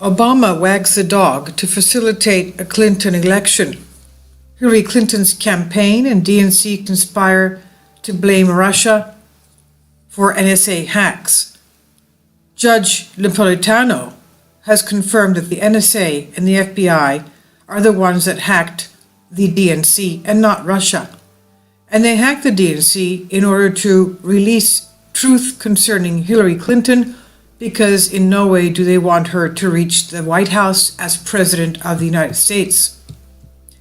Obama wags the dog to facilitate a Clinton election. Hillary Clinton's campaign and DNC conspire to blame Russia for NSA hacks. Judge Napolitano has confirmed that the NSA and the FBI are the ones that hacked the DNC and not Russia. And they hacked the DNC in order to release truth concerning Hillary Clinton, because in no way do they want her to reach the White House as President of the United States.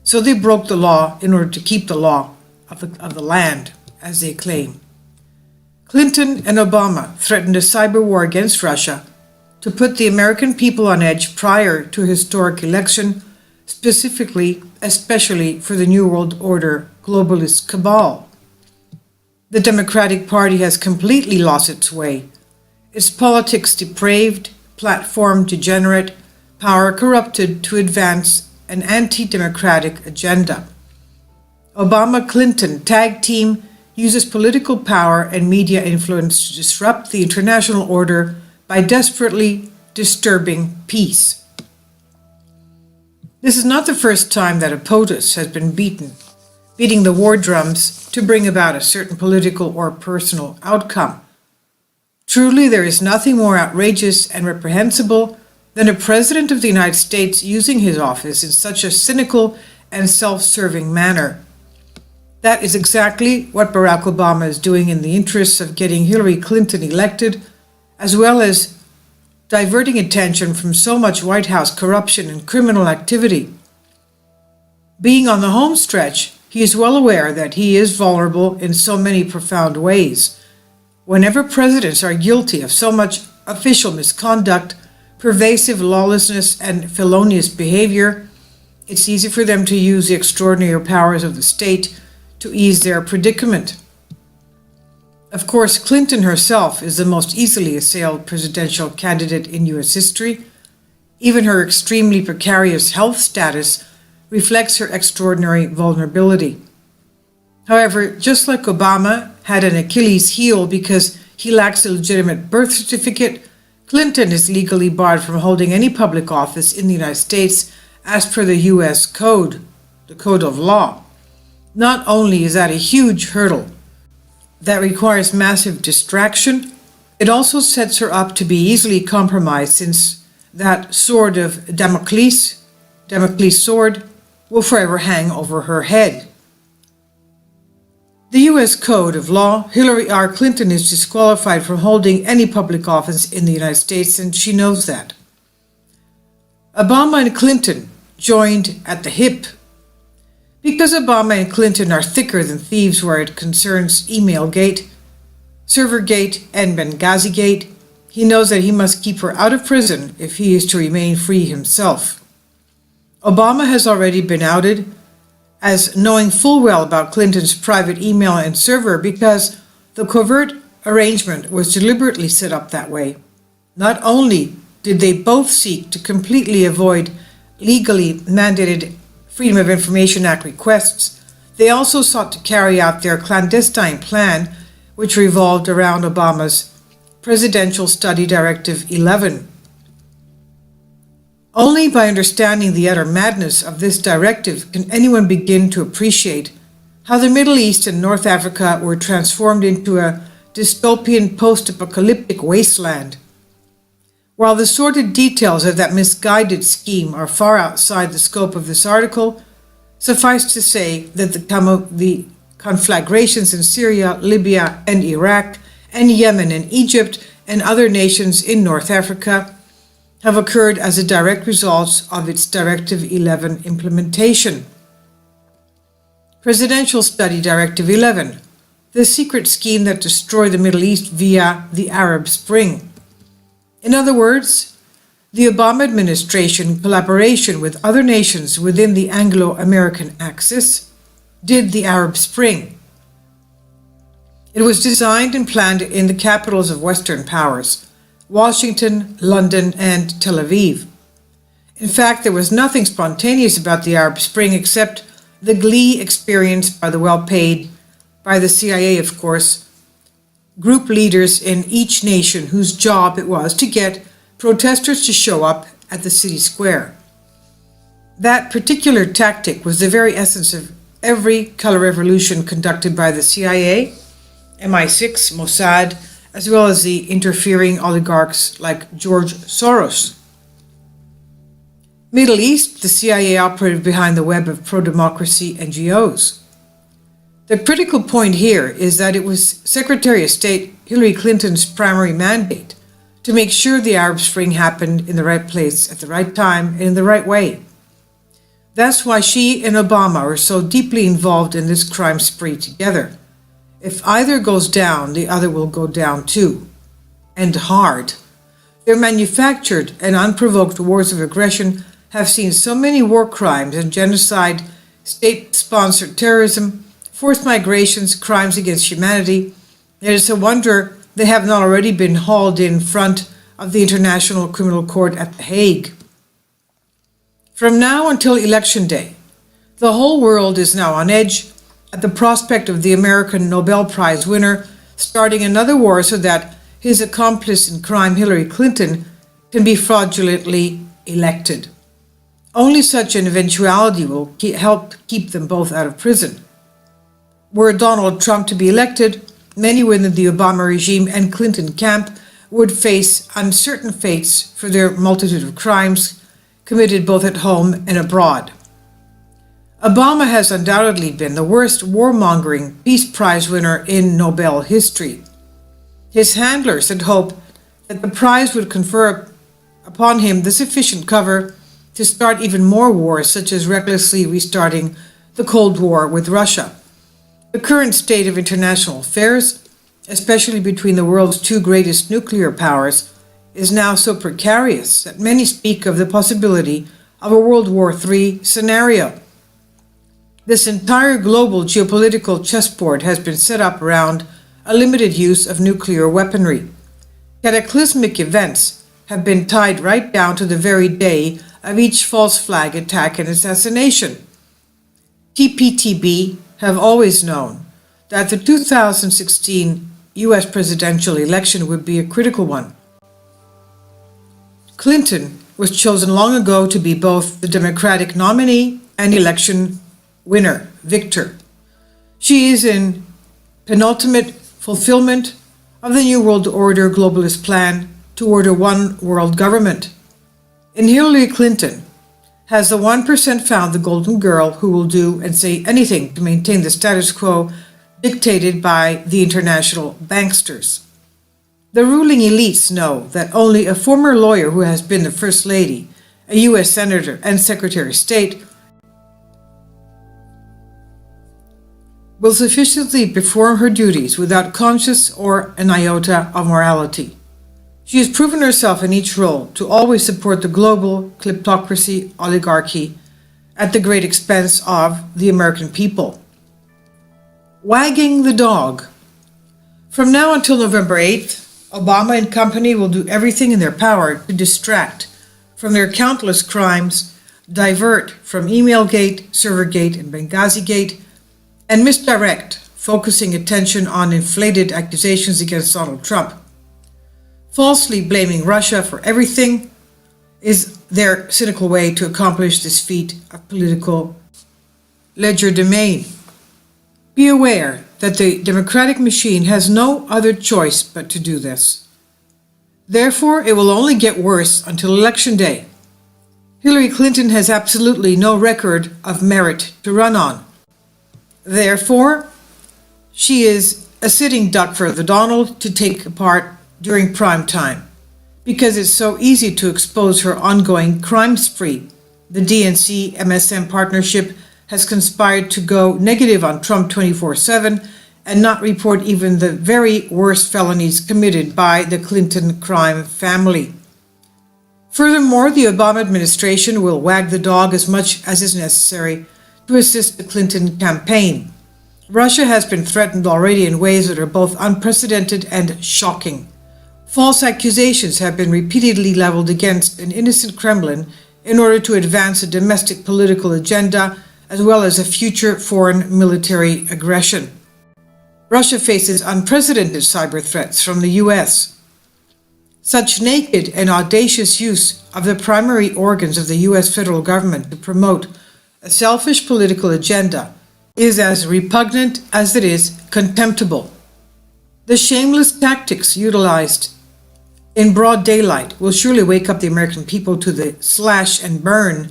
So they broke the law in order to keep the law of the land, as they claim. Clinton and Obama threatened a cyber war against Russia to put the American people on edge prior to a historic election, especially for the New World Order globalist cabal. The Democratic Party has completely lost its way. Its politics depraved, platform degenerate, power corrupted to advance an anti-democratic agenda. Obama-Clinton tag team uses political power and media influence to disrupt the international order by desperately disturbing peace. This is not the first time that a POTUS has been beating the war drums to bring about a certain political or personal outcome. Truly, there is nothing more outrageous and reprehensible than a President of the United States using his office in such a cynical and self-serving manner. That is exactly what Barack Obama is doing in the interests of getting Hillary Clinton elected, as well as diverting attention from so much White House corruption and criminal activity. Being on the home stretch, he is well aware that he is vulnerable in so many profound ways. Whenever presidents are guilty of so much official misconduct, pervasive lawlessness, and felonious behavior, it's easy for them to use the extraordinary powers of the state to ease their predicament. Of course, Clinton herself is the most easily assailed presidential candidate in U.S. history. Even her extremely precarious health status reflects her extraordinary vulnerability. However, just like Obama had an Achilles heel because he lacks a legitimate birth certificate, Clinton is legally barred from holding any public office in the United States as per the U.S. Code, the Code of Law. Not only is that a huge hurdle that requires massive distraction, it also sets her up to be easily compromised, since that sword of Damocles sword, will forever hang over her head. The U.S. Code of Law, Hillary R. Clinton is disqualified from holding any public office in the United States, and she knows that. Obama and Clinton joined at the hip. Because Obama and Clinton are thicker than thieves where it concerns Emailgate, Servergate, and Benghazigate, he knows that he must keep her out of prison if he is to remain free himself. Obama has already been outed as knowing full well about Clinton's private email and server, because the covert arrangement was deliberately set up that way. Not only did they both seek to completely avoid legally mandated Freedom of Information Act requests, they also sought to carry out their clandestine plan, which revolved around Obama's Presidential Study Directive 11. Only by understanding the utter madness of this directive can anyone begin to appreciate how the Middle East and North Africa were transformed into a dystopian post-apocalyptic wasteland. While the sordid details of that misguided scheme are far outside the scope of this article, suffice to say that the conflagrations in Syria, Libya, and Iraq, and Yemen and Egypt, and other nations in North Africa have occurred as a direct result of its Directive 11 implementation. Presidential Study Directive 11, the secret scheme that destroyed the Middle East via the Arab Spring. In other words, the Obama administration, in collaboration with other nations within the Anglo-American axis, did the Arab Spring. It was designed and planned in the capitals of Western powers, Washington, London, and Tel Aviv. In fact, there was nothing spontaneous about the Arab Spring except the glee experienced by the well-paid, by the CIA, of course, group leaders in each nation whose job it was to get protesters to show up at the city square. That particular tactic was the very essence of every color revolution conducted by the CIA, MI6, Mossad, as well as the interfering oligarchs like George Soros. Middle East, the CIA operated behind the web of pro-democracy NGOs. The critical point here is that it was Secretary of State Hillary Clinton's primary mandate to make sure the Arab Spring happened in the right place at the right time and in the right way. That's why she and Obama are so deeply involved in this crime spree together. If either goes down, the other will go down too. And hard. Their manufactured and unprovoked wars of aggression have seen so many war crimes and genocide, state-sponsored terrorism, forced migrations, crimes against humanity, that it's a wonder they have not already been hauled in front of the International Criminal Court at The Hague. From now until Election Day, the whole world is now on edge at the prospect of the American Nobel Prize winner starting another war so that his accomplice in crime, Hillary Clinton, can be fraudulently elected. Only such an eventuality will help keep them both out of prison. Were Donald Trump to be elected, many within the Obama regime and Clinton camp would face uncertain fates for their multitude of crimes committed both at home and abroad. Obama has undoubtedly been the worst warmongering Peace Prize winner in Nobel history. His handlers had hoped that the prize would confer upon him the sufficient cover to start even more wars, such as recklessly restarting the Cold War with Russia. The current state of international affairs, especially between the world's two greatest nuclear powers, is now so precarious that many speak of the possibility of a World War III scenario. This entire global geopolitical chessboard has been set up around a limited use of nuclear weaponry. Cataclysmic events have been tied right down to the very day of each false flag attack and assassination. TPTB have always known that the 2016 US presidential election would be a critical one. Clinton was chosen long ago to be both the Democratic nominee and election winner, victor. She is in penultimate fulfillment of the New World Order globalist plan toward a one world government. And Hillary Clinton has the 1% found the golden girl who will do and say anything to maintain the status quo dictated by the international banksters. The ruling elites know that only a former lawyer who has been the First Lady, a U.S. Senator and Secretary of State, will sufficiently perform her duties without conscience or an iota of morality. She has proven herself in each role to always support the global kleptocracy oligarchy at the great expense of the American people. Wagging the dog. From now until November 8th, Obama and company will do everything in their power to distract from their countless crimes, divert from Emailgate, Servergate, and Benghazigate, and misdirect, focusing attention on inflated accusations against Donald Trump. Falsely blaming Russia for everything is their cynical way to accomplish this feat of political legerdemain. Be aware that the democratic machine has no other choice but to do this. Therefore, it will only get worse until Election Day. Hillary Clinton has absolutely no record of merit to run on. Therefore, she is a sitting duck for the Donald to take apart during prime time, because it's so easy to expose her ongoing crime spree. The DNC MSM partnership has conspired to go negative on Trump 24/7 and not report even the very worst felonies committed by the Clinton crime family. Furthermore, the Obama administration will wag the dog as much as is necessary to assist the Clinton campaign. Russia has been threatened already in ways that are both unprecedented and shocking. False accusations have been repeatedly leveled against an innocent Kremlin in order to advance a domestic political agenda as well as a future foreign military aggression. Russia faces unprecedented cyber threats from the US. Such naked and audacious use of the primary organs of the US federal government to promote a selfish political agenda is as repugnant as it is contemptible. The shameless tactics utilized in broad daylight will surely wake up the American people to the slash and burn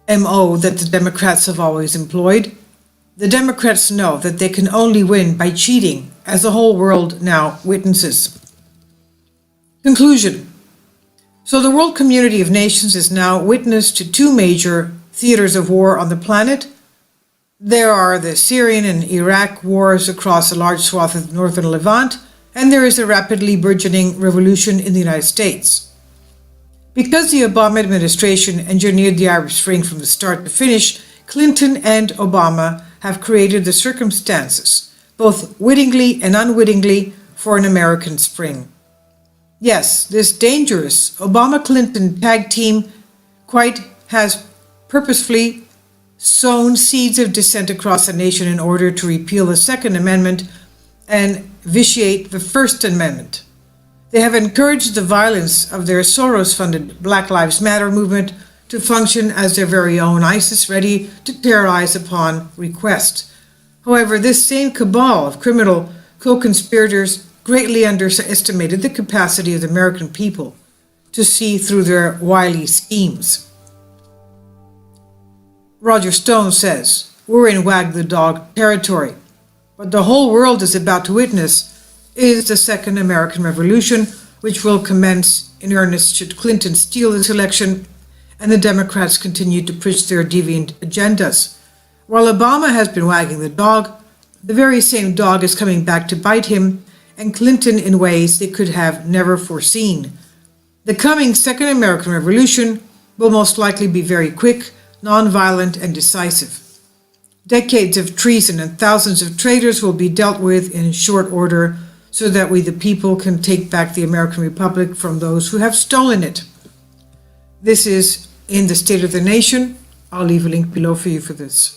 MO that the Democrats have always employed. The Democrats know that they can only win by cheating, as the whole world now witnesses. Conclusion. So the world community of nations is now witness to two major theaters of war on the planet. There are the Syrian and Iraq wars across a large swath of the northern Levant, and there is a rapidly burgeoning revolution in the United States. Because the Obama administration engineered the Arab Spring from the start to finish, Clinton and Obama have created the circumstances, both wittingly and unwittingly, for an American Spring. Yes, this dangerous Obama-Clinton tag team quite has purposefully sown seeds of dissent across the nation in order to repeal the Second Amendment and vitiate the First Amendment. They have encouraged the violence of their Soros-funded Black Lives Matter movement to function as their very own ISIS, ready to terrorize upon request. However, this same cabal of criminal co-conspirators greatly underestimated the capacity of the American people to see through their wily schemes. Roger Stone says, "We're in wag the dog territory. What the whole world is about to witness is the Second American Revolution, which will commence in earnest should Clinton steal this election and the Democrats continue to push their deviant agendas. While Obama has been wagging the dog, the very same dog is coming back to bite him, and Clinton in ways they could have never foreseen. The coming Second American Revolution will most likely be very quick, nonviolent, and decisive. Decades of treason and thousands of traitors will be dealt with in short order so that we the people can take back the American Republic from those who have stolen it." This is in the State of the Nation. I'll leave a link below for you for this.